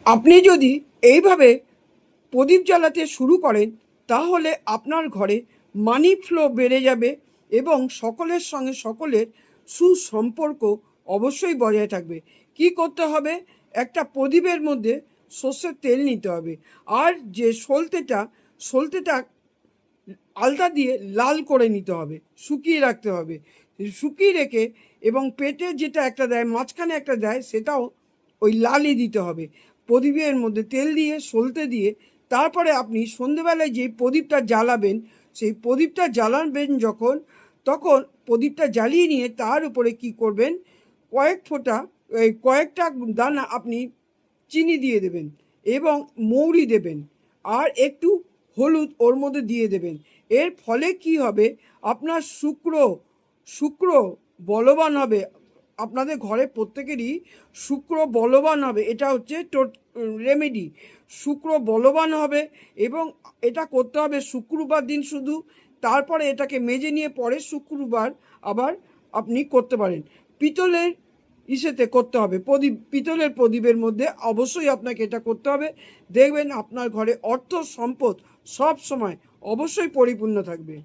আপনি যদি এইভাবে প্রদীপ জ্বালাতে শুরু করেন তাহলে আপনার ঘরে মানি ফ্লো বেড়ে যাবে এবং সকলের সঙ্গে সকলের সুসম্পর্ক অবশ্যই বজায় থাকবে। কি করতে হবে? একটা প্রদীপের মধ্যে সর্ষের তেল নিতে হবে, আর যে সলতেটা আলতা দিয়ে লাল করে নিতে হবে, শুকিয়ে রাখতে হবে। শুকিয়ে রেখে এবং পেটে যেটা একটা দেয়, মাঝখানে একটা দেয়, সেটাও ওই লালই দিতে হবে। প্রদীপের মধ্যে তেল দিয়ে সলতে দিয়ে তারপরে আপনি সন্ধেবেলায় যেই প্রদীপটা জ্বালাবেন, সেই প্রদীপটা জ্বালাবেন যখন, তখন প্রদীপটা জ্বালিয়ে নিয়ে তার উপরে কি করবেন, কয়েকটা দানা আপনি চিনি দিয়ে দেবেন এবং মৌরি দেবেন, আর একটু হলুদ ওর মধ্যে দিয়ে দেবেন। এর ফলে কি হবে, আপনার শুক্র বলবান হবে। আপনাদের ঘরে প্রত্যেকেরই শুক্র বলবান হবে, এটা হচ্ছে রেমেডি। শুক্র বলবান হবে এবং এটা করতে হবে শুক্রবার দিন শুধু। তারপরে এটাকে মেজে নিয়ে পরে শুক্রবার আবার আপনি করতে পারেন। পিতলের করতে হবে, পিতলের প্রদীপের মধ্যে অবশ্যই আপনাকে এটা করতে হবে। দেখবেন আপনার ঘরে অর্থ সম্পদ সব সময় অবশ্যই পরিপূর্ণ থাকবে।